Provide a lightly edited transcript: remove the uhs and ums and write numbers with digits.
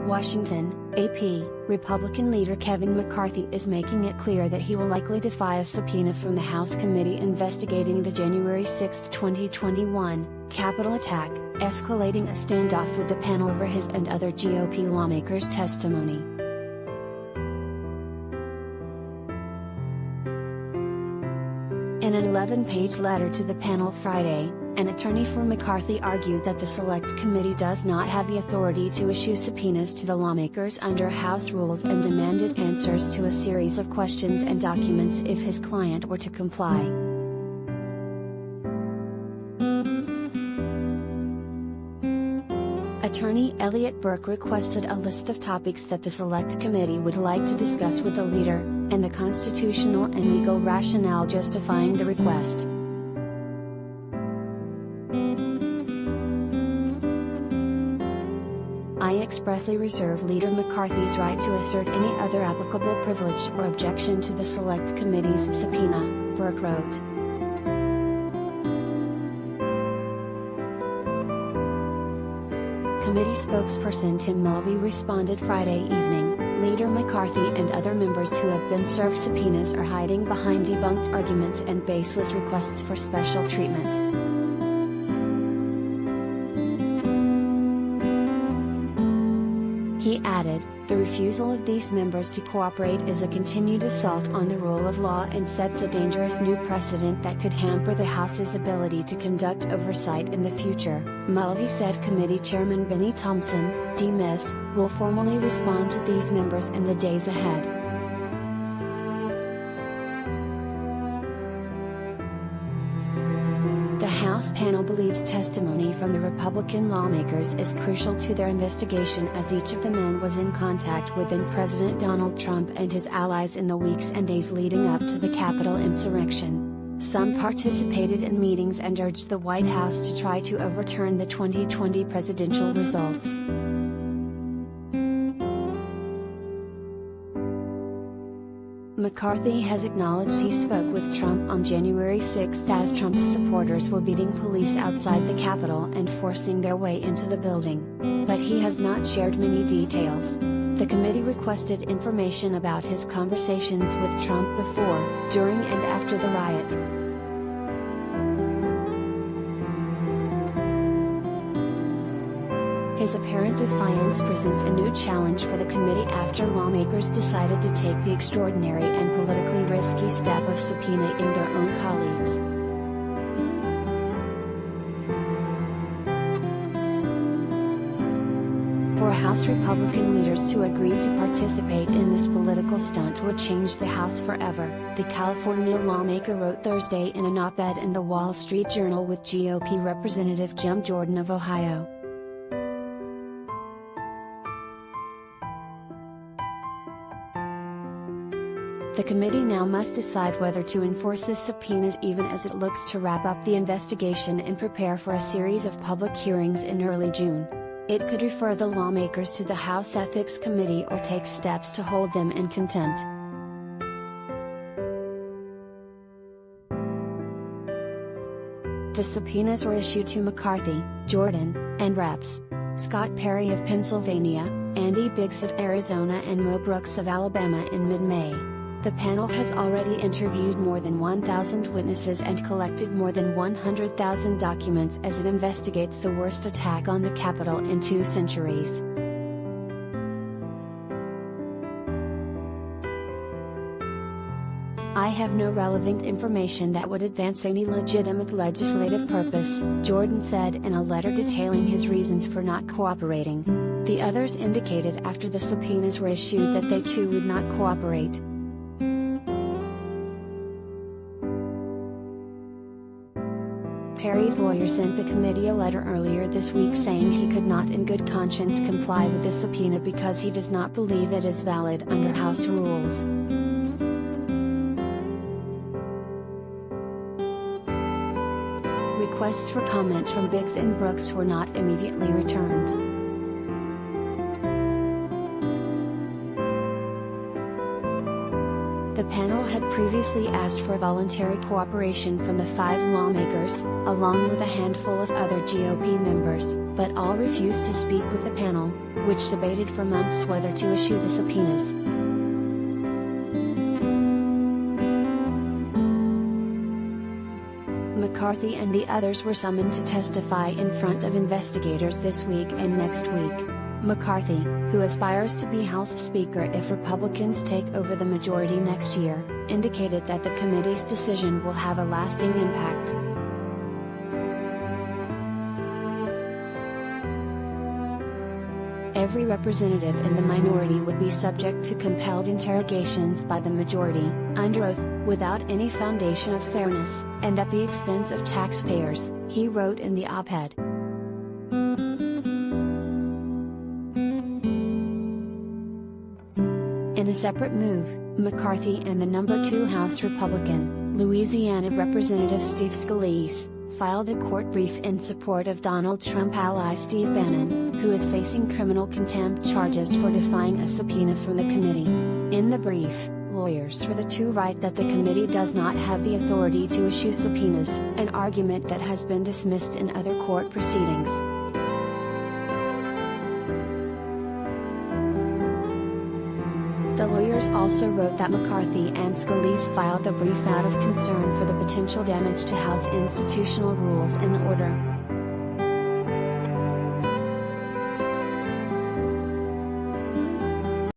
Washington, AP, Republican leader Kevin McCarthy is making it clear that he will likely defy a subpoena from the House committee investigating the January 6, 2021, Capitol attack, escalating a standoff with the panel over his and other GOP lawmakers' testimony. In an 11-page letter to the panel Friday, an attorney for McCarthy argued that the Select Committee does not have the authority to issue subpoenas to the lawmakers under House rules and demanded answers to a series of questions and documents if his client were to comply. Attorney Elliot Burke requested a list of topics that the Select Committee would like to discuss with the leader, and the constitutional and legal rationale justifying the request. I expressly reserve Leader McCarthy's right to assert any other applicable privilege or objection to the Select Committee's subpoena, Burke wrote. Committee spokesperson Tim Mulvey responded Friday evening, Leader McCarthy and other members who have been served subpoenas are hiding behind debunked arguments and baseless requests for special treatment. He added, the refusal of these members to cooperate is a continued assault on the rule of law and sets a dangerous new precedent that could hamper the House's ability to conduct oversight in the future. Mulvey said Committee Chairman Benny Thompson, D-Miss, will formally respond to these members in the days ahead. The House panel believes testimony from the Republican lawmakers is crucial to their investigation, as each of the men was in contact with then President Donald Trump and his allies in the weeks and days leading up to the Capitol insurrection. Some participated in meetings and urged the White House to try to overturn the 2020 presidential results. McCarthy has acknowledged he spoke with Trump on January 6 as Trump's supporters were beating police outside the Capitol and forcing their way into the building. But he has not shared many details. The committee requested information about his conversations with Trump before, during and after the riot. His apparent defiance presents a new challenge for the committee after lawmakers decided to take the extraordinary and politically risky step of subpoenaing their own colleagues. For House Republican leaders to agree to participate in this political stunt would change the House forever, the California lawmaker wrote Thursday in an op-ed in the Wall Street Journal with GOP Representative Jim Jordan of Ohio. The committee now must decide whether to enforce the subpoenas even as it looks to wrap up the investigation and prepare for a series of public hearings in early June. It could refer the lawmakers to the House Ethics Committee or take steps to hold them in contempt. The subpoenas were issued to McCarthy, Jordan, and Reps. Scott Perry of Pennsylvania, Andy Biggs of Arizona and Mo Brooks of Alabama in mid-May. The panel has already interviewed more than 1,000 witnesses and collected more than 100,000 documents as it investigates the worst attack on the Capitol in 2 centuries. I have no relevant information that would advance any legitimate legislative purpose, Jordan said in a letter detailing his reasons for not cooperating. The others indicated after the subpoenas were issued that they too would not cooperate. Perry's lawyer sent the committee a letter earlier this week saying he could not in good conscience comply with the subpoena because he does not believe it is valid under House rules. Requests for comments from Biggs and Brooks were not immediately returned. The panel had previously asked for voluntary cooperation from the 5 lawmakers, along with a handful of other GOP members, but all refused to speak with the panel. which debated for months whether to issue the subpoenas. McCarthy and the others were summoned to testify in front of investigators this week and next week. McCarthy, who aspires to be House Speaker if Republicans take over the majority next year, indicated that the committee's decision will have a lasting impact. Every representative in the minority would be subject to compelled interrogations by the majority, under oath, without any foundation of fairness, and at the expense of taxpayers, he wrote in the op-ed. In a separate move, McCarthy and the number 2 House Republican, Louisiana Representative Steve Scalise, filed a court brief in support of Donald Trump ally Steve Bannon, who is facing criminal contempt charges for defying a subpoena from the committee. In the brief, lawyers for the two write that the committee does not have the authority to issue subpoenas, an argument that has been dismissed in other court proceedings. The lawyers also wrote that McCarthy and Scalise filed the brief out of concern for the potential damage to House institutional rules and order.